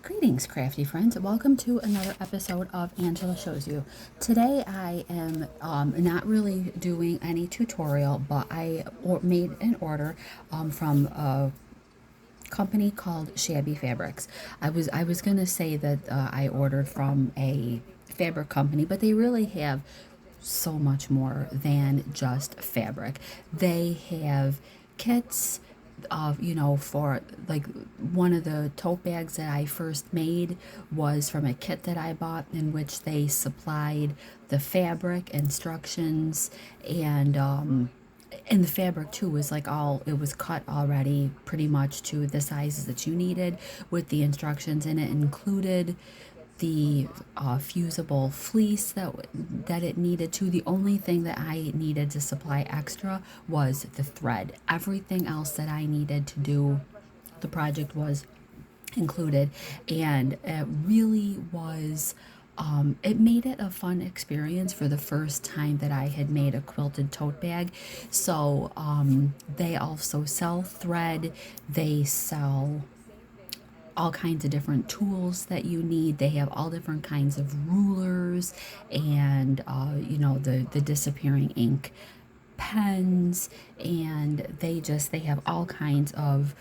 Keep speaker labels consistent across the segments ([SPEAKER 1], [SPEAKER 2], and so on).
[SPEAKER 1] Greetings, crafty friends. Welcome to another episode of Angela Shows You. Today I am not really doing any tutorial, but made an order from a company called Shabby Fabrics. I was gonna say that I ordered from a fabric company, but they really have so much more than just fabric. They have kits of, for like one of the tote bags that I first made was from a kit that I bought in which they supplied the fabric instructions and the fabric too was like all it was cut already pretty much to the sizes that you needed with the instructions, and it included the fusible fleece that it needed to. The only thing that I needed to supply extra was the thread. Everything else that I needed to do the project was included, and it really was it made it a fun experience for the first time that I had made a quilted tote bag. So they also sell thread, they sell all kinds of different tools that you need. They have all different kinds of rulers and the disappearing ink pens, and they have all kinds of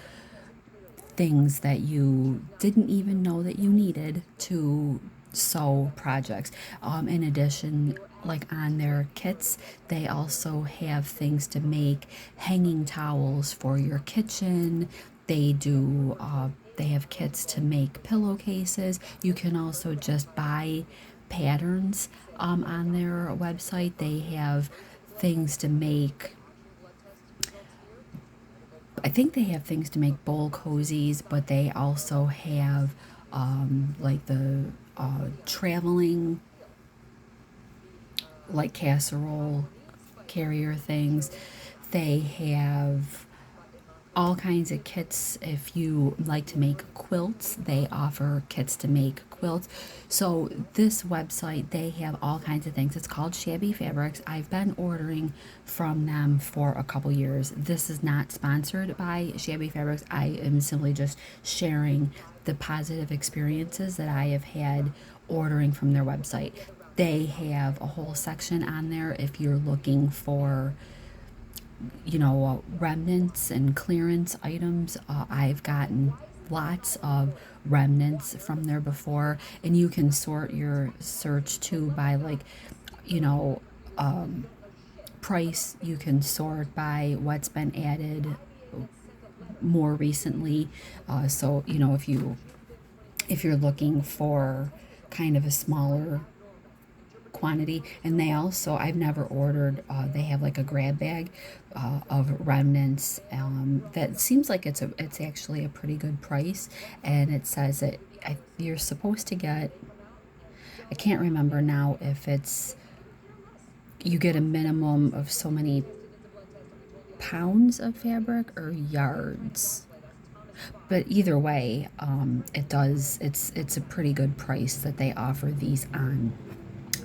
[SPEAKER 1] things that you didn't even know that you needed to sew projects. In addition, like on their kits, they also have things to make hanging towels for your kitchen. They have kits to make pillowcases. You can also just buy patterns on their website. They have things to make, I think they have things to make bowl cozies, but they also have like the traveling, like casserole carrier things. They have all kinds of kits. If you like to make quilts, they offer kits to make quilts. So this website, they have all kinds of things. It's called Shabby Fabrics. I've been ordering from them for a couple years. This is not sponsored by Shabby Fabrics. I am simply just sharing the positive experiences that I have had ordering from their website. They have a whole section on there if you're looking for remnants and clearance items. I've gotten lots of remnants from there before, and you can sort your search too by you know, price. You can sort by what's been added more recently. So if you're looking for kind of a smaller quantity, and they also, I've never ordered, they have like a grab bag of remnants that seems like it's actually a pretty good price, and it says that you're supposed to get, I can't remember now if it's, you get a minimum of so many pounds of fabric or yards, but either way, it's a pretty good price that they offer these on.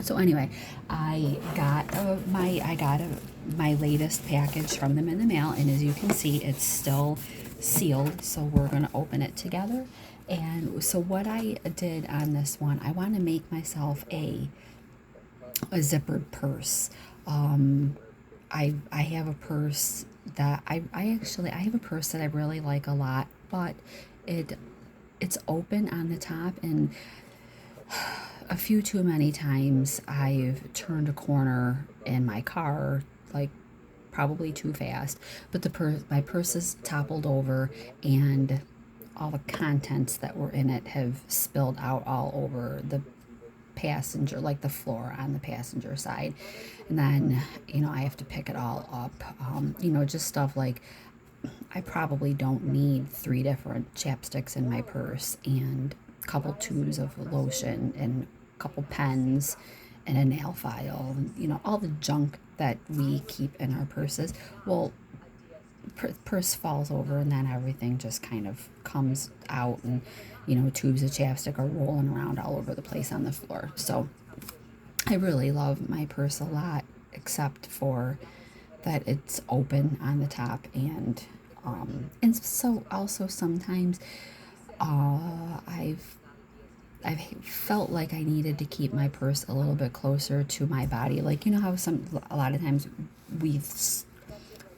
[SPEAKER 1] So anyway, I got my latest package from them in the mail, and as you can see, it's still sealed. So we're gonna open it together. And so what I did on this one, I want to make myself a zippered purse. I have a purse that I have a purse that I really like a lot, but it's open on the top, and a few too many times I've turned a corner in my car, like probably too fast, but my purse is toppled over, and all the contents that were in it have spilled out all over the passenger, like the floor on the passenger side. And then, I have to pick it all up. Just stuff like, I probably don't need 3 different chapsticks in my purse, and a couple tubes of lotion, and a couple pens, and a nail file, and, all the junk that we keep in our purses. Well, purse falls over, and then everything just kind of comes out, and tubes of chapstick are rolling around all over the place on the floor. So I really love my purse a lot, except for that it's open on the top, and so also sometimes I've I've felt like I needed to keep my purse a little bit closer to my body. Like, you know how a lot of times we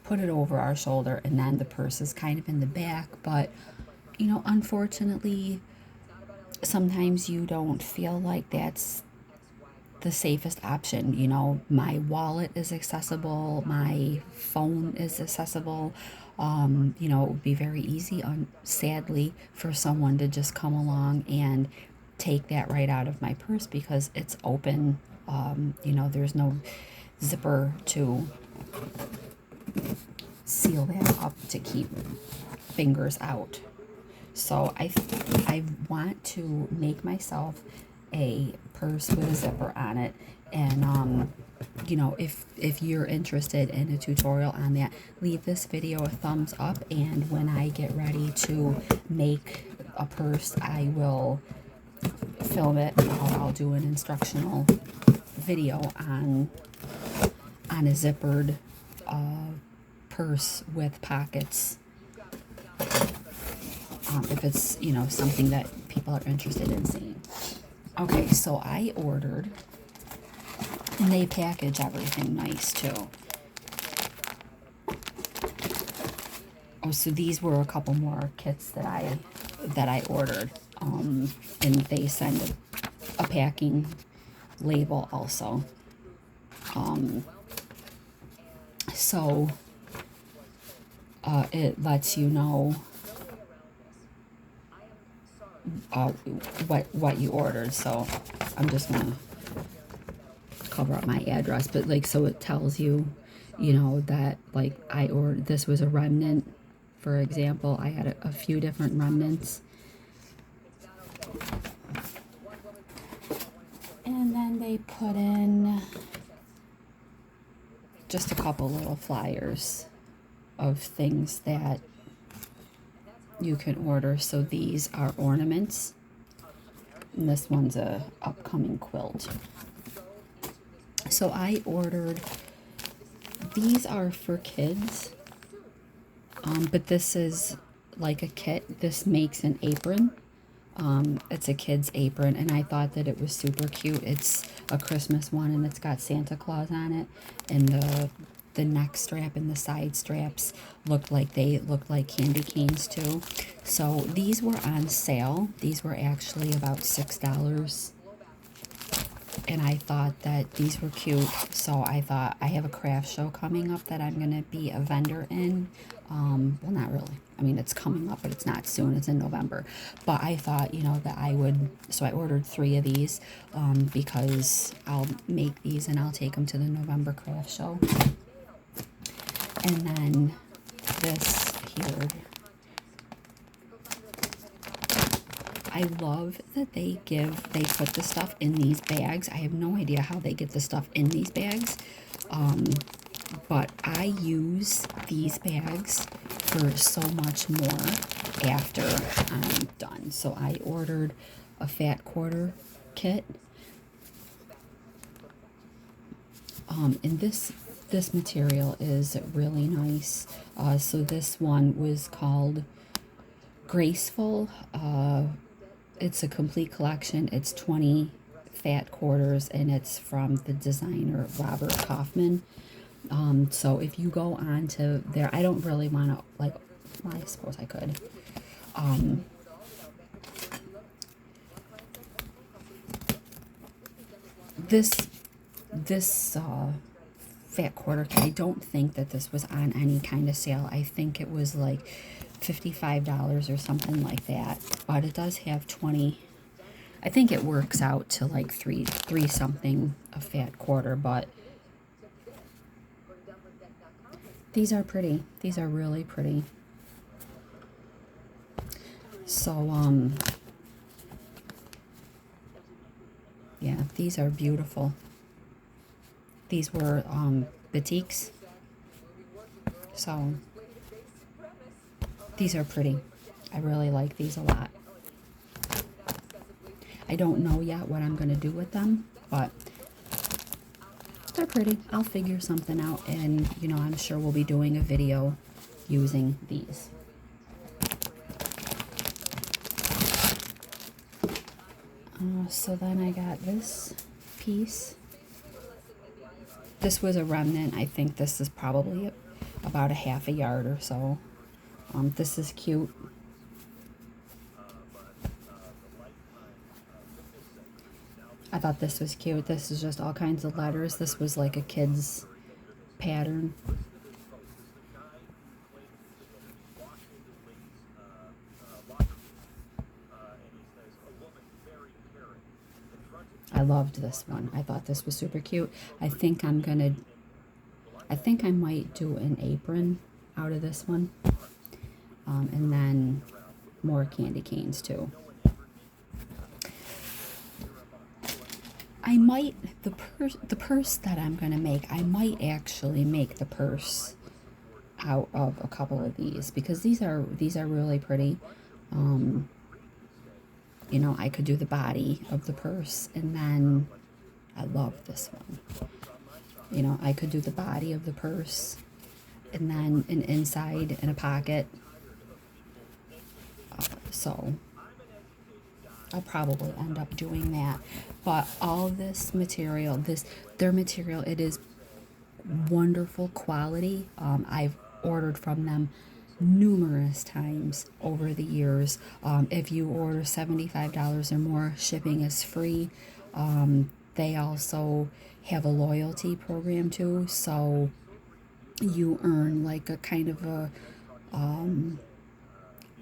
[SPEAKER 1] put it over our shoulder and then the purse is kind of in the back, but you know, unfortunately, sometimes you don't feel like that's the safest option. You know, my wallet is accessible, my phone is accessible. You know, it would be very easy, sadly, for someone to just come along and take that right out of my purse because it's open. You know, there's no zipper to seal that up to keep fingers out. So I want to make myself a purse with a zipper on it, and you know, if you're interested in a tutorial on that, leave this video a thumbs up, and when I get ready to make a purse, I will film it, or I'll do an instructional video on a zippered purse with pockets, if it's, you know, something that people are interested in seeing. Okay, so I ordered, and they package everything nice too. Oh, so these were a couple more kits that I ordered, and they send a packing label also. So it lets you know what you ordered. So I'm just gonna cover up my address, but like, so it tells you, you know, that like I ordered, this was a remnant, for example. I had a few different remnants, and then they put in just a couple little flyers of things that you can order. So these are ornaments, and this one's a upcoming quilt. So I ordered, these are for kids, but this is like a kit. This makes an apron. It's a kid's apron, and I thought that it was super cute. It's a Christmas one, and it's got Santa Claus on it, and the neck strap and the side straps look like candy canes too. So these were on sale. These were actually about $6, and I thought that these were cute. So I thought, I have a craft show coming up that I'm gonna be a vendor in. Well, not really. I mean, it's coming up, but it's not soon. It's in November. But I thought, you know, that I would, so I ordered 3 of these, because I'll make these and I'll take them to the November craft show. And then this here, I love that they put the stuff in these bags. I have no idea how they get the stuff in these bags, but I use these bags for so much more after I'm done. So I ordered a fat quarter kit, and this material is really nice. So this one was called Graceful. It's a complete collection. It's 20 fat quarters, and it's from the designer Robert Kaufman. So if you go on to there, I don't really want to, like, well, I suppose I could. This fat quarter kit, I don't think that this was on any kind of sale. I think it was like $55 or something like that, but it does have 20. I think it works out to like three something a fat quarter, but these are pretty. These are really pretty. So yeah, these are beautiful. These were batiks. So these are pretty. I really like these a lot. I don't know yet what I'm going to do with them, but they're pretty. I'll figure something out, and you know, I'm sure we'll be doing a video using these. So then I got this piece. This was a remnant. I think this is probably about a half a yard or so. This is cute. I thought this was cute. This is just all kinds of letters. This was like a kid's pattern. I loved this one. I thought this was super cute. I think I might do an apron out of this one. And then more candy canes too. I might, the purse that I'm going to make, I might actually make the purse out of a couple of these, because these are really pretty. You know, I could do the body of the purse, and then I love this one. You know, I could do the body of the purse, and then an inside and a pocket. So I'll probably end up doing that. But all this material, their material, it is wonderful quality. I've ordered from them numerous times over the years. If you order $75 or more, shipping is free. They also have a loyalty program too, so you earn like a kind of a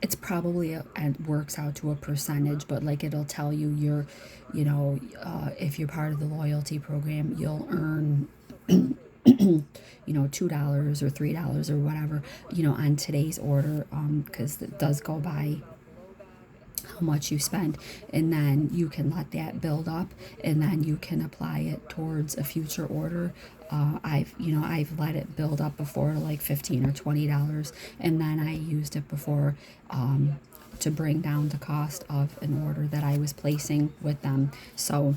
[SPEAKER 1] it's probably and works out to a percentage, but like it'll tell you you know, if you're part of the loyalty program, you'll earn you know, $2 or $3 or whatever, you know, on today's order, because it does go by how much you spend, and then you can let that build up, and then you can apply it towards a future order. I've let it build up before to like $15 or $20, and then I used it before to bring down the cost of an order that I was placing with them. So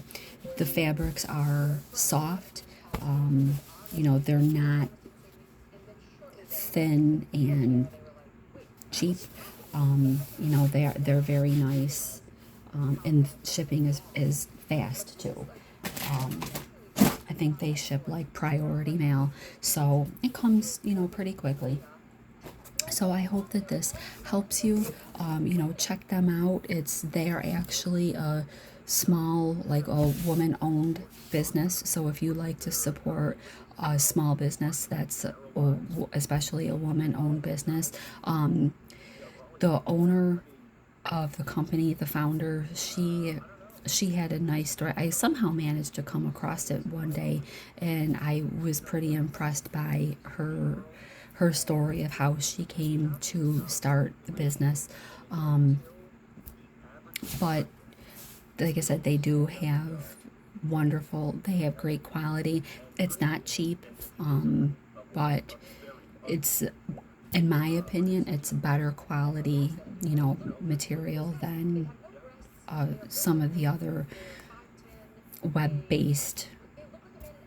[SPEAKER 1] the fabrics are soft. You know, they're not thin and cheap. You know, they're very nice, and shipping is fast too. I think they ship like priority mail, so it comes, you know, pretty quickly. So I hope that this helps you. You know, check them out. They're actually a small, like a woman-owned business. So if you like to support a small business that's especially a woman-owned business, the owner of the company, the founder, she had a nice story. I somehow managed to come across it one day, and I was pretty impressed by her story of how she came to start the business. But like I said, they do have they have great quality. It's not cheap, but it's, in my opinion, it's better quality, you know, material than some of the other web-based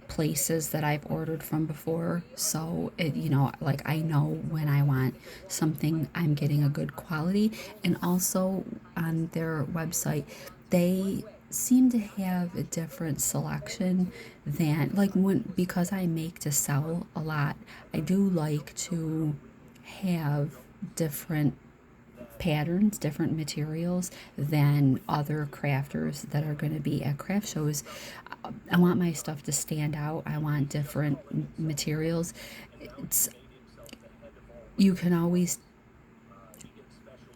[SPEAKER 1] places that I've ordered from before. So it, you know, like I know when I want something, I'm getting a good quality. And also on their website, they seem to have a different selection than, like, because I make to sell a lot, I do like to have different patterns, different materials than other crafters that are going to be at craft shows. I want my stuff to stand out. I want different materials. You can always,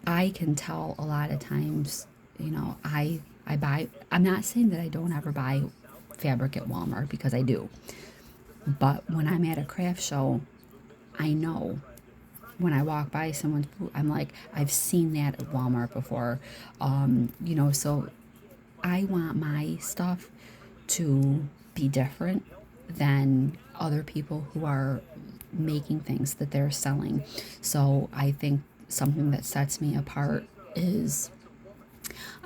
[SPEAKER 1] I can tell a lot of times, you know, I buy, I'm not saying that I don't ever buy fabric at Walmart, because I do. But when I'm at a craft show, I know when I walk by someone's booth, I'm like, I've seen that at Walmart before. You know, so I want my stuff to be different than other people who are making things that they're selling. So I think something that sets me apart is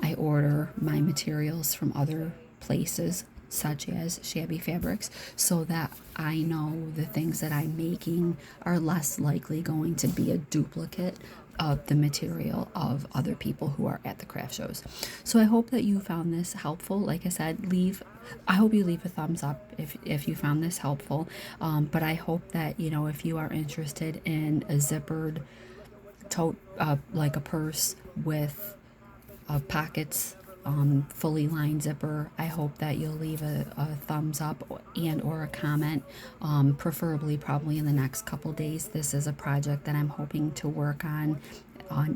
[SPEAKER 1] I order my materials from other places, such as Shabby Fabrics, so that I know the things that I'm making are less likely going to be a duplicate the material of other people who are at the craft shows. So I hope that you found this helpful. Like I said, I hope you leave a thumbs up if you found this helpful. But I hope that, you know, if you are interested in a zippered tote, like a purse with pockets, fully lined zipper, I hope that you'll leave a thumbs up and or a comment, preferably probably in the next couple days. This is a project that I'm hoping to work on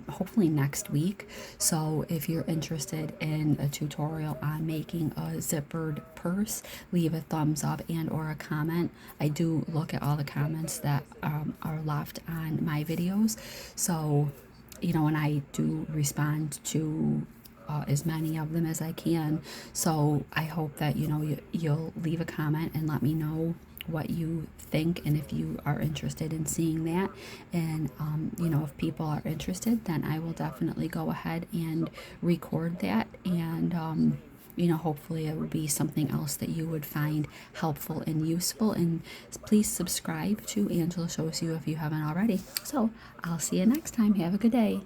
[SPEAKER 1] hopefully next week. So if you're interested in a tutorial on making a zippered purse, leave a thumbs up and or a comment. I do look at all the comments that are left on my videos, so you know, and I do respond to as many of them as I can. So I hope that, you know, you'll leave a comment and let me know what you think and if you are interested in seeing that. And you know, if people are interested, then I will definitely go ahead and record that. And you know, hopefully it would be something else that you would find helpful and useful. And please subscribe to Angela Shows You if you haven't already. So I'll see you next time. Have a good day.